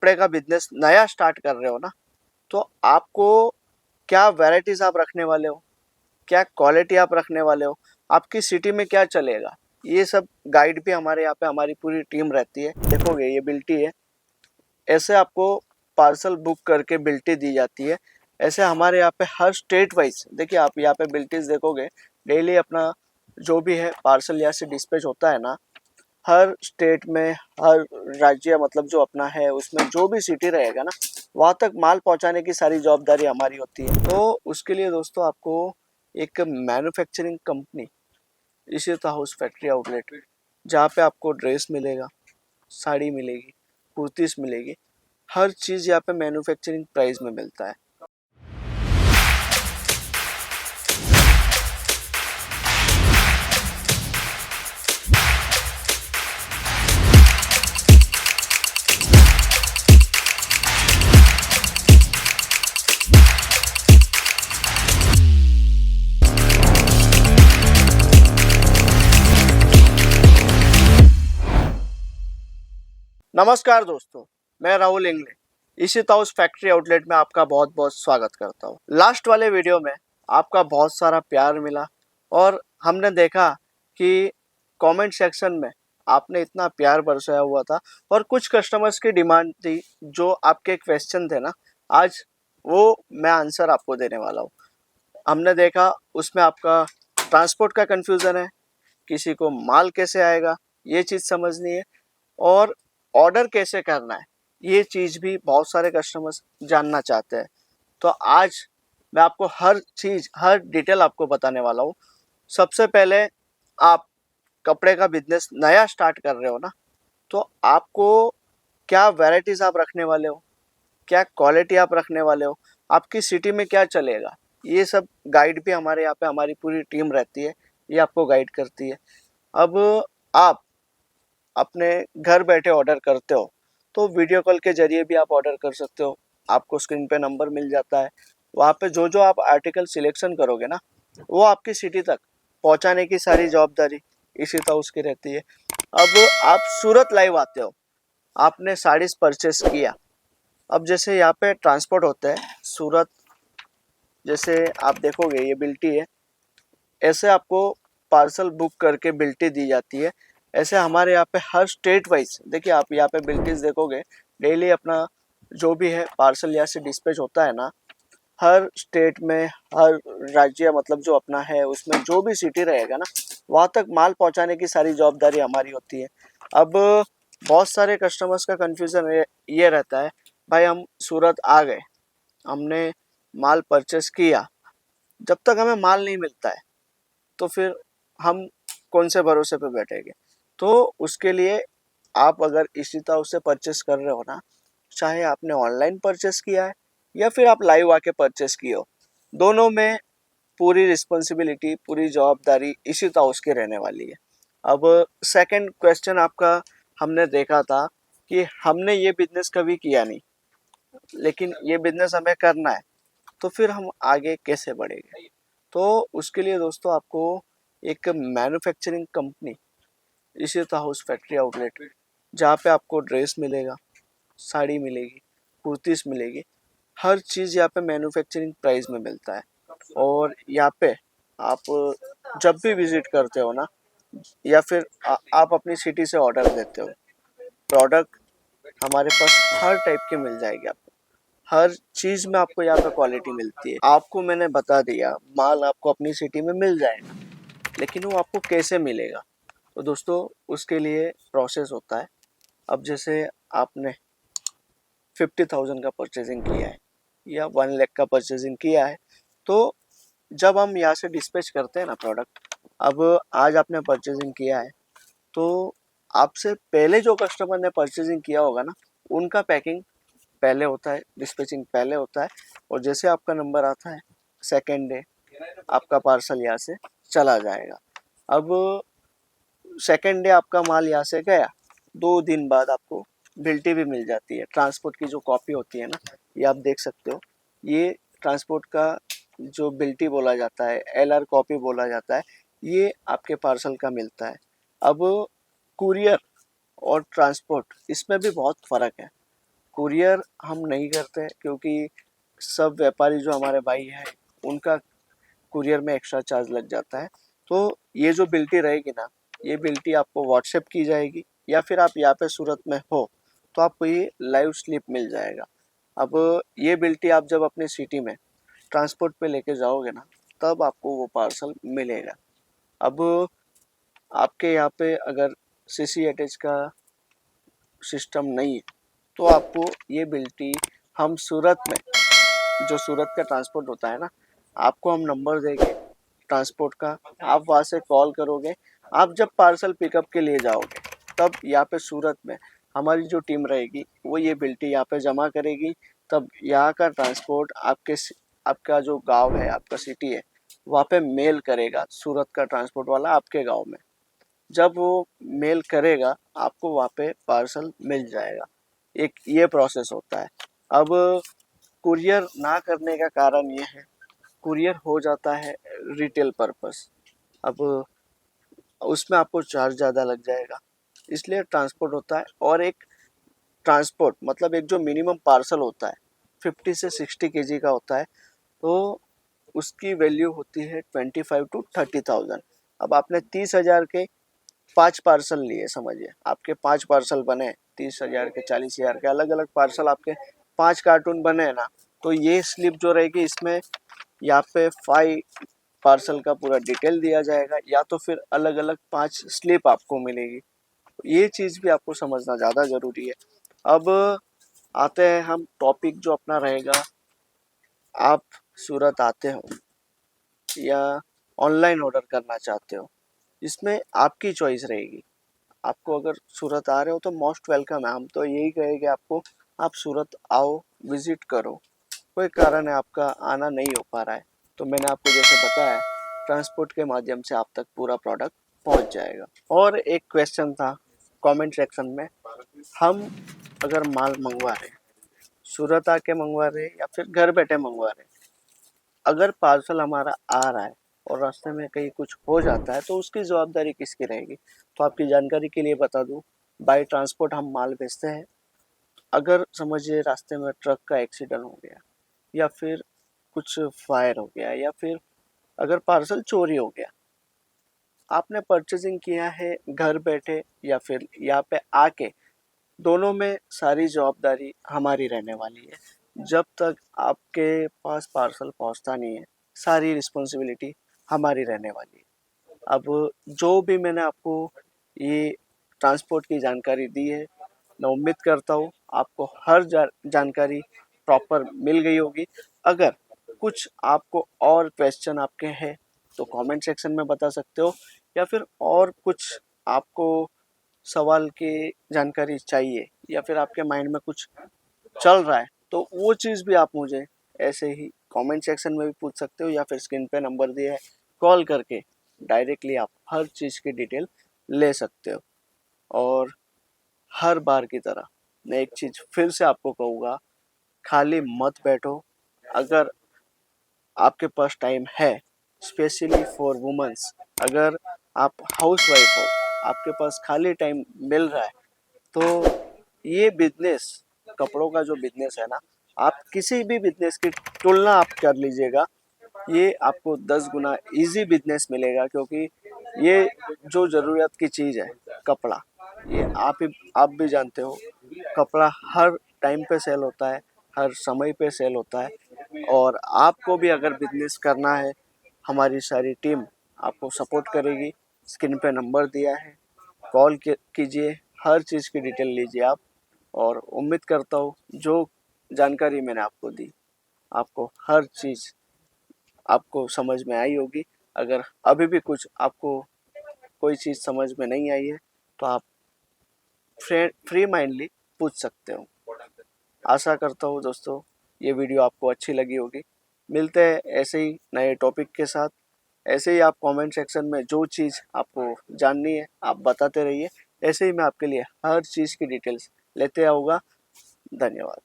कपड़े का बिजनेस नया स्टार्ट कर रहे हो ना, तो आपको क्या वैरायटीज आप रखने वाले हो, क्या क्वालिटी आप रखने वाले हो, आपकी सिटी में क्या चलेगा, ये सब गाइड भी हमारे यहाँ पे हमारी पूरी टीम रहती है। देखोगे ये बिल्टी है, ऐसे आपको पार्सल बुक करके बिल्टी दी जाती है। ऐसे हमारे यहाँ पे हर स्टेट वाइज देखिए, आप यहाँ पे बिल्टीज देखोगे डेली अपना जो भी है पार्सल यहाँ से डिस्पैच होता है ना, हर स्टेट में, हर राज्य मतलब जो अपना है उसमें जो भी सिटी रहेगा ना, वहाँ तक माल पहुँचाने की सारी जवाबदारी हमारी होती है। तो उसके लिए दोस्तों आपको एक manufacturing company Ishita house factory outlet, जहाँ पे आपको ड्रेस मिलेगा, साड़ी मिलेगी, कुर्तीस मिलेगी, हर चीज़ यहाँ पे मैन्युफैक्चरिंग प्राइस में मिलता है। नमस्कार दोस्तों, मैं Rahul Ingle Ishita house factory outlet में आपका बहुत बहुत स्वागत करता हूँ। लास्ट वाले वीडियो में आपका बहुत सारा प्यार मिला और हमने देखा कि कमेंट सेक्शन में आपने इतना प्यार बरसाया हुआ था और कुछ कस्टमर्स की डिमांड थी, जो आपके क्वेश्चन थे ना, आज वो मैं आंसर आपको देने वाला हूँ। हमने देखा उसमें आपका ट्रांसपोर्ट का कन्फ्यूज़न है, किसी को माल कैसे आएगा ये चीज़ समझनी है, और ऑर्डर कैसे करना है ये चीज़ भी बहुत सारे कस्टमर्स जानना चाहते हैं। तो आज मैं आपको हर चीज़, हर डिटेल आपको बताने वाला हूँ। सबसे पहले, आप कपड़े का बिजनेस नया स्टार्ट कर रहे हो ना, तो आपको क्या वैरायटीज़ आप रखने वाले हो, क्या क्वालिटी आप रखने वाले हो, आपकी सिटी में क्या चलेगा, ये सब गाइड भी हमारे यहाँ पे हमारी पूरी टीम रहती है, ये आपको गाइड करती है। अब आप अपने घर बैठे ऑर्डर करते हो तो वीडियो कॉल के जरिए भी आप ऑर्डर कर सकते हो। आपको स्क्रीन पे नंबर मिल जाता है, वहाँ पे जो जो आप आर्टिकल सिलेक्शन करोगे ना, वो आपकी सिटी तक पहुँचाने की सारी जवाबदारी इशिता हाउस की रहती है। अब आप सूरत लाइव आते हो, आपने साड़ीज परचेस किया, अब जैसे यहाँ पे ट्रांसपोर्ट होता है सूरत, जैसे आप देखोगे ये बिल्टी है, ऐसे आपको पार्सल बुक करके बिल्टी दी जाती है। ऐसे हमारे यहाँ पे हर स्टेट वाइज देखिए, आप यहाँ पे बिल्टीज देखोगे डेली अपना जो भी है पार्सल यहाँ से डिस्पैच होता है ना, हर स्टेट में, हर राज्य मतलब जो अपना है उसमें जो भी सिटी रहेगा ना, वहाँ तक माल पहुँचाने की सारी जवाबदारी हमारी होती है। अब बहुत सारे कस्टमर्स का कन्फ्यूज़न ये रहता है, भाई हम सूरत आ गए, हमने माल परचेस किया, जब तक हमें माल नहीं मिलता है तो फिर हम कौन से भरोसे पे बैठेंगे। तो उसके लिए आप अगर इशिता हाउस से परचेस कर रहे हो ना, चाहे आपने ऑनलाइन परचेस किया है या फिर आप लाइव आके परचेस किए हो, दोनों में पूरी रिस्पॉन्सिबिलिटी, पूरी जवाबदारी इशिता हाउस की रहने वाली है। अब सेकंड क्वेश्चन आपका, हमने देखा था कि हमने ये बिजनेस कभी किया नहीं, लेकिन ये बिजनेस हमें करना है, तो फिर हम आगे कैसे बढ़ेंगे। तो उसके लिए दोस्तों आपको एक manufacturing company Ishita house factory outlet, जहाँ पे आपको ड्रेस मिलेगा, साड़ी मिलेगी, कुर्तीस मिलेगी, हर चीज़ यहाँ पे मैन्युफैक्चरिंग प्राइस में मिलता है। और यहाँ पे आप जब भी विजिट करते हो ना, या फिर आप अपनी सिटी से ऑर्डर देते हो, प्रोडक्ट हमारे पास हर टाइप के मिल जाएगी आपको, हर चीज़ में आपको यहाँ पे क्वालिटी मिलती है। आपको मैंने बता दिया माल आपको अपनी सिटी में मिल जाएगा, लेकिन वो आपको कैसे मिलेगा। तो दोस्तों उसके लिए प्रोसेस होता है। अब जैसे आपने 50,000 का परचेजिंग किया है या 1 लाख का परचेजिंग किया है, तो जब हम यहाँ से डिस्पैच करते हैं ना प्रोडक्ट, अब आज आपने परचेजिंग किया है, तो आपसे पहले जो कस्टमर ने परचेजिंग किया होगा ना, उनका पैकिंग पहले होता है, डिस्पैचिंग पहले होता है, और जैसे आपका नंबर आता है सेकेंड डे आपका पार्सल यहाँ से चला जाएगा। अब सेकेंड डे आपका माल यहाँ से गया, 2 दिन बाद आपको बिल्टी भी मिल जाती है। ट्रांसपोर्ट की जो कॉपी होती है ना, ये आप देख सकते हो, ये ट्रांसपोर्ट का जो बिल्टी बोला जाता है, LR कॉपी बोला जाता है, ये आपके पार्सल का मिलता है। अब कुरियर और ट्रांसपोर्ट इसमें भी बहुत फ़र्क है। कुरियर हम नहीं करते क्योंकि सब व्यापारी जो हमारे भाई हैं उनका कुरियर में एक्स्ट्रा चार्ज लग जाता है। तो ये जो बिल्टी रहेगी ना, ये बिल्टी आपको व्हाट्सएप की जाएगी या फिर आप यहाँ पे सूरत में हो तो आपको ये लाइव स्लिप मिल जाएगा। अब ये बिल्टी आप जब अपनी सिटी में ट्रांसपोर्ट पे लेके जाओगे ना, तब आपको वो पार्सल मिलेगा। अब आपके यहाँ पे अगर सीसी अटैच का सिस्टम नहीं है तो आपको ये बिल्टी हम सूरत में, जो सूरत का ट्रांसपोर्ट होता है ना, आपको हम नंबर देंगे ट्रांसपोर्ट का, आप वहाँ से कॉल करोगे। आप जब पार्सल पिकअप के लिए जाओगे तब यहाँ पे सूरत में हमारी जो टीम रहेगी वो ये बिल्टी यहाँ पे जमा करेगी। तब यहाँ का ट्रांसपोर्ट आपका जो गांव है, आपका सिटी है, वहाँ पे मेल करेगा सूरत का ट्रांसपोर्ट वाला आपके गांव में। जब वो मेल करेगा आपको वहाँ पे पार्सल मिल जाएगा। एक ये प्रोसेस होता है। अब कुरियर ना करने का कारण ये है, कुरियर हो जाता है रिटेल पर्पस। अब उसमें आपको चार्ज ज़्यादा लग जाएगा, इसलिए ट्रांसपोर्ट होता है। और एक ट्रांसपोर्ट मतलब एक जो मिनिमम पार्सल होता है 50 से 60 केजी का होता है, तो उसकी वैल्यू होती है 25 to 30,000। अब आपने 30,000 के 5 पार्सल लिए, समझिए आपके 5 पार्सल बने 30,000 के, 40,000 के, अलग अलग पार्सल आपके 5 कार्टून बने ना, तो ये स्लिप जो रहेगी इसमें यहाँ पे 5 पार्सल का पूरा डिटेल दिया जाएगा, या तो फिर अलग अलग 5 स्लिप आपको मिलेगी। ये चीज़ भी आपको समझना ज़्यादा ज़रूरी है। अब आते हैं हम टॉपिक जो अपना रहेगा, आप सूरत आते हो या ऑनलाइन ऑर्डर करना चाहते हो, इसमें आपकी चॉइस रहेगी। आपको अगर सूरत आ रहे हो तो मोस्ट वेलकम है, हम तो यही कहेंगे आपको, आप सूरत आओ, विजिट करो। कोई कारण है आपका आना नहीं हो पा रहा है तो मैंने आपको जैसे बताया, ट्रांसपोर्ट के माध्यम से आप तक पूरा प्रोडक्ट पहुंच जाएगा। और एक क्वेश्चन था कमेंट सेक्शन में, हम अगर माल मंगवा रहे हैं, सूरत आके मंगवा रहे हैं या फिर घर बैठे मंगवा रहे हैं, अगर पार्सल हमारा आ रहा है और रास्ते में कहीं कुछ हो जाता है तो उसकी जवाबदारी किसकी रहेगी। तो आपकी जानकारी के लिए बता दूं, बाय ट्रांसपोर्ट हम माल भेजते हैं। अगर समझिए रास्ते में ट्रक का एक्सीडेंट हो गया या फिर कुछ फायर हो गया या फिर अगर पार्सल चोरी हो गया, आपने परचेजिंग किया है घर बैठे या फिर यहाँ पे आके, दोनों में सारी जवाबदारी हमारी रहने वाली है। जब तक आपके पास पार्सल पहुंचता नहीं है, सारी रिस्पॉन्सिबिलिटी हमारी रहने वाली है। अब जो भी मैंने आपको ये ट्रांसपोर्ट की जानकारी दी है, मैं उम्मीद करता हूँ आपको हर जानकारी प्रॉपर मिल गई होगी। अगर कुछ आपको और क्वेश्चन आपके हैं तो कमेंट सेक्शन में बता सकते हो, या फिर और कुछ आपको सवाल की जानकारी चाहिए या फिर आपके माइंड में कुछ चल रहा है तो वो चीज़ भी आप मुझे ऐसे ही कमेंट सेक्शन में भी पूछ सकते हो, या फिर स्क्रीन पे नंबर दिया है, कॉल करके डायरेक्टली आप हर चीज़ की डिटेल ले सकते हो। और हर बार की तरह मैं एक चीज़ फिर से आपको कहूँगा, खाली मत बैठो। अगर आपके पास टाइम है, स्पेशली फॉर वुमेन्स, अगर आप हाउस वाइफ हो, आपके पास खाली टाइम मिल रहा है, तो ये बिजनेस, कपड़ों का जो बिजनेस है ना, आप किसी भी बिजनेस की तुलना आप कर लीजिएगा, ये आपको 10 गुना इजी बिजनेस मिलेगा। क्योंकि ये जो ज़रूरत की चीज़ है कपड़ा, ये आप भी जानते हो, कपड़ा हर टाइम पे सेल होता है, हर समय पे सेल होता है। और आपको भी अगर बिजनेस करना है, हमारी सारी टीम आपको सपोर्ट करेगी। स्क्रीन पे नंबर दिया है, कॉल कीजिए, हर चीज़ की डिटेल लीजिए आप। और उम्मीद करता हूँ जो जानकारी मैंने आपको दी, आपको हर चीज़ आपको समझ में आई होगी। अगर अभी भी कुछ आपको कोई चीज़ समझ में नहीं आई है तो आप फ्री माइंडली पूछ सकते हो। आशा करता हूँ दोस्तों ये वीडियो आपको अच्छी लगी होगी। मिलते हैं ऐसे ही नए टॉपिक के साथ। ऐसे ही आप कमेंट सेक्शन में जो चीज़ आपको जाननी है आप बताते रहिए, ऐसे ही मैं आपके लिए हर चीज़ की डिटेल्स लेते आऊँगा। धन्यवाद।